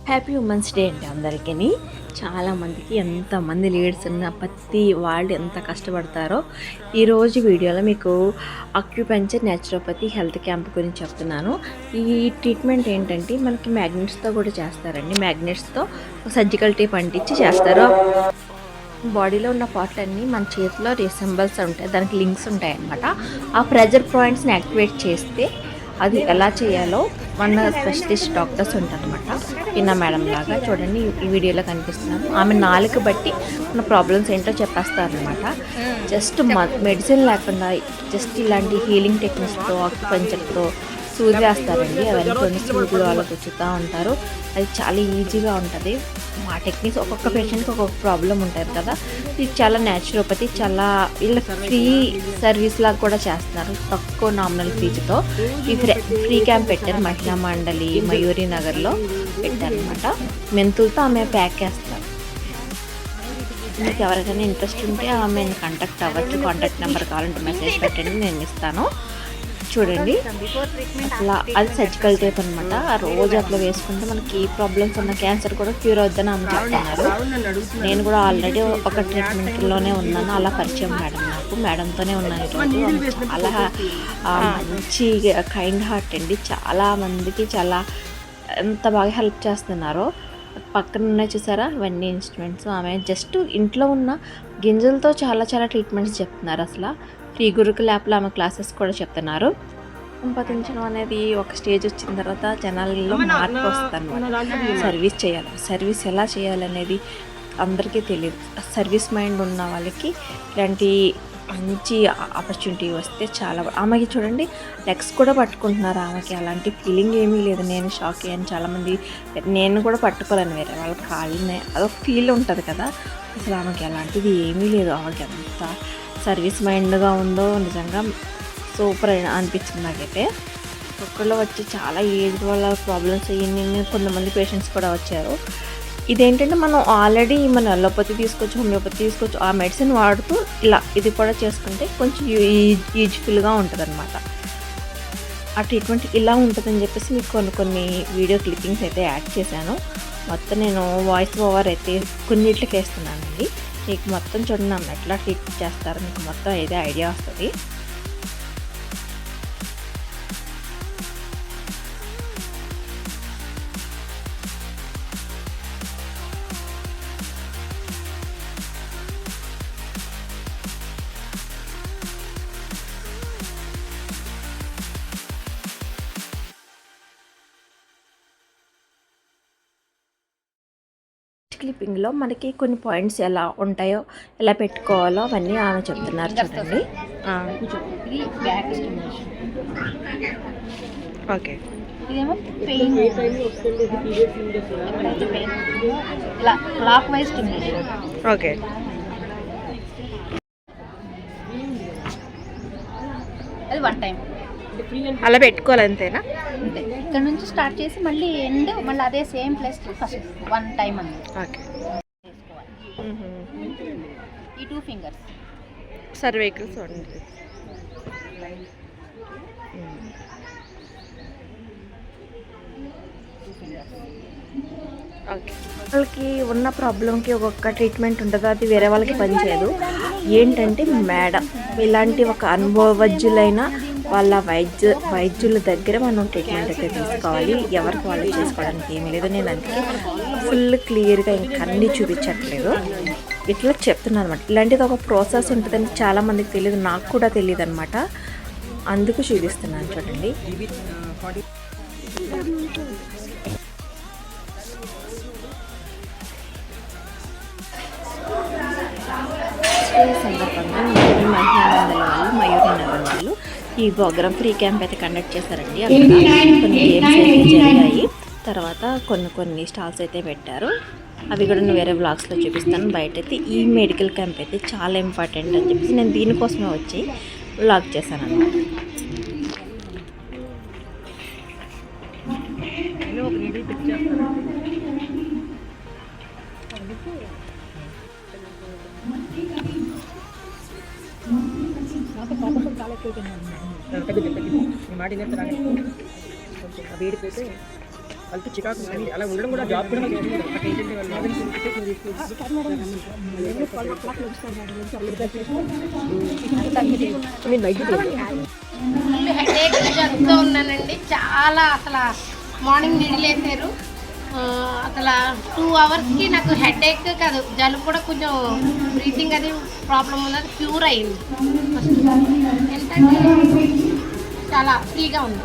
Happy women's day అండి అందరికీ. చాలామందికి ఎంతమంది లీడ్స్ ఉన్న ప్రతి వాళ్ళు ఎంత కష్టపడతారో ఈరోజు వీడియోలో మీకు అక్యుపంచర్ న్యాచురోపతి హెల్త్ క్యాంప్ గురించి చెప్తున్నాను. ఈ ట్రీట్మెంట్ ఏంటంటే మనకి మ్యాగ్నెట్స్తో కూడా చేస్తారండి. మ్యాగ్నెట్స్తో సర్జికల్ టేప్ అంటించి చేస్తారు. బాడీలో ఉన్న పార్ట్లన్నీ మన చేతిలో సింబల్స్ ఉంటాయి, దానికి లింక్స్ ఉంటాయి అన్నమాట. ఆ ప్రెజర్ పాయింట్స్ని యాక్టివేట్ చేస్తే అది ఎలా చేయాలో మన స్పెషలిస్ట్ డాక్టర్స్ ఉంటారనమాట. పిన్న మేడం లాగా చూడండి ఈ వీడియోలో కనిపిస్తున్నారు. ఆమె నాలుగు బట్టి మన ప్రాబ్లమ్స్ ఏంటో చెప్పేస్తారనమాట. జస్ట్ మెడిసిన్ లేకుండా జస్ట్ ఇలాంటి హీలింగ్ టెక్నిక్స్తో ఆక్యుపంచర్తో సూది వేస్తారండి. అవన్నీ కొన్ని సూదులు వాళ్ళకి వచ్చుతూ ఉంటారు. అది చాలా ఈజీగా ఉంటుంది. మా టెక్నిక్స్ ఒక్కొక్క పేషెంట్కి ఒక్కొక్క ప్రాబ్లం ఉంటుంది కదా. ఇది చాలా న్యాచురోపతి, చాలా వీళ్ళ ఫ్రీ సర్వీస్ లాగా కూడా చేస్తున్నారు తక్కువ నామినల్ ఫీజుతో. ఈ ఫ్రీ క్యాంప్ పెట్టారు మహిళా మండలి మయూరి నగర్లో పెట్టారనమాట. మెంతులతో ఆమె ప్యాక్ చేస్తారు. మీకు ఎవరికైనా ఇంట్రెస్ట్ ఉంటే ఆమెను కాంటాక్ట్ అవ్వచ్చు. కాంటాక్ట్ నెంబర్ కావాలంటే మెసేజ్ పెట్టండి, నేను ఇస్తాను. చూడండి అట్లా అది సర్జికల్ టేప్ అనమాట. ఆ రోజు అట్లా వేసుకుంటే మనకి ఏ ప్రాబ్లమ్స్ ఉన్న క్యాన్సర్ కూడా క్యూర్ అవుద్దని ఆమె చెప్తున్నారు. నేను కూడా ఆల్రెడీ ఒక ట్రీట్మెంట్లోనే ఉన్నాను. అలా పరిచయం మేడంతోనే ఉన్నాను ఈరోజు. చాలా మంచి కైండ్ హార్ట్ అండి. చాలా మందికి చాలా ఎంత బాగా హెల్ప్ చేస్తున్నారో. పక్కన ఉన్నాయి చూసారా ఇవన్నీ ఇన్స్ట్రుమెంట్స్. ఆమె జస్ట్ ఇంట్లో ఉన్న గింజలతో చాలా చాలా ట్రీట్మెంట్స్ చెప్తున్నారు. అసలు ఫ్రీ గురుకుల యాప్లో ఆమె క్లాసెస్ కూడా చెప్తున్నారు. సంపాదించడం అనేది ఒక స్టేజ్ వచ్చిన తర్వాత జనాలలో మార్పు వస్తుంది. సర్వీస్ చేయాలి, సర్వీస్ ఎలా చేయాలనేది అందరికీ తెలియదు. సర్వీస్ మైండ్ ఉన్న వాళ్ళకి ఇలాంటి మంచి ఆపర్చునిటీ వస్తే చాలా. ఆమెకి చూడండి లెగ్స్ కూడా పట్టుకుంటున్నారు. ఆమెకి అలాంటి ఫీలింగ్ ఏమీ లేదు. నేను షాక్ అయ్యాను. చాలామంది నేను కూడా పట్టుకోలేను, వేరే వాళ్ళ కాళ్ళనే అదొక ఫీల్ ఉంటుంది కదా. అసలు ఆమెకి అలాంటిది ఏమీ లేదు. ఆమెకి ఎంత సర్వీస్ మైండ్గా ఉందో నిజంగా సూపర్ అనిపించింది నాకైతే. ఒక్కళ్ళు వచ్చి చాలా ఏజ్ వల్ల ప్రాబ్లమ్స్ అయ్యింది. కొంతమంది పేషెంట్స్ కూడా వచ్చారు. ఇదేంటంటే మనం ఆల్రెడీ మన అలోపతి తీసుకోవచ్చు, హోమియోపతి తీసుకోవచ్చు. ఆ మెడిసిన్ వాడుతూ ఇలా ఇది కూడా చేసుకుంటే కొంచెం యూజ్ఫుల్గా ఉంటుంది అనమాట. ఆ ట్రీట్మెంట్ ఇలా ఉంటుందని చెప్పేసి మీకు కొన్ని వీడియో క్లిప్పింగ్స్ అయితే యాడ్ చేశాను. మొత్తం నేను వాయిస్ ఓవర్ అయితే కొన్నిట్లకి వేస్తున్నానండి. మీకు మొత్తం చూడండి ఆమె ఎట్లా ట్రీట్ చేస్తారో మీకు మొత్తం ఏదో ఐడియా వస్తుంది. క్లిప్పింగ్లో మనకి కొన్ని పాయింట్స్ ఎలా ఉంటాయో ఎలా పెట్టుకోవాలో అవన్నీ ఆమె చెప్తున్నారు చూడండి. ఓకే, ఇదేమో పెయిన్ ఇలా క్లాక్ వైజ్ స్టిమ్యులేషన్. ఓకే, అది వన్ టైం అలా పెట్టుకోవాలి అంతేనా? అంతే. ఇక్కడ నుంచి స్టార్ట్ చేసి మళ్ళీ ఎండ్ మళ్ళీ అదే same place first one time అండి. ఓకే, ఈ 2 ఫింగర్స్ సర్వైకల్స్ ఉంది. ఓకే, వాళ్ళకి ఉన్న ప్రాబ్లంకి ఒక్కొక్క ట్రీట్మెంట్ ఉంటుంది. అది వేరే వాళ్ళకి పనిచేయదు. ఏంటంటే మేడం ఇలాంటి ఒక అనుభవజ్ఞులైన వాళ్ళ వైద్యుల దగ్గర మనం ట్రీట్మెంట్ అయితే తీసుకోవాలి. ఎవరికి వాళ్ళు చేసుకోవడానికి ఏమీ లేదు. నేను అందుకే ఫుల్ క్లియర్గా ఇంకా అన్నీ చూపించట్లేదు, ఇట్లా చెప్తున్నాను అనమాట. ఇలాంటిది ఒక ప్రాసెస్ ఉంటుందని చాలామందికి తెలియదు, నాకు కూడా తెలియదు అనమాట. అందుకు చూపిస్తున్నాను చూడండి. సందర్భంగా మహిళా మండలి వాళ్ళు మయూరి నగర్ వాళ్ళు ఈ ప్రోగ్రామ్ ఫ్రీ క్యాంప్ అయితే కండక్ట్ చేశారండి. అక్కడ కొన్ని గేమ్స్ అయితే జరిగాయి. తర్వాత కొన్ని స్టాల్స్ అయితే పెట్టారు. అవి కూడా నేను వేరే బ్లాగ్స్లో చూపిస్తాను. బయట అయితే ఈ మెడికల్ క్యాంప్ అయితే చాలా ఇంపార్టెంట్ అని చెప్పేసి నేను దీనికోసమే వచ్చి బ్లాగ్ చేశాను అన్నమాట. వేడిపోతే వాళ్ళతో చికాకు ఉంటుంది. అలా ఉండడం కూడా జాబ్ కూడా నాకు ఇష్టం ఉండదు. నాకు ఏంటంటే ఫుల్ హెడేక్ జరుగుతూ ఉన్నానండి. చాలా అసలు మార్నింగ్ నిడిలేసారు. అసలు 2 అవర్స్కి నాకు హెడేక్ కాదు, జలుబు కూడా కొంచెం బ్రీతింగ్ అది ప్రాబ్లం ఉన్నది క్యూర్ అయింది. ఏంటంటే చాలా ఫ్రీగా ఉంది.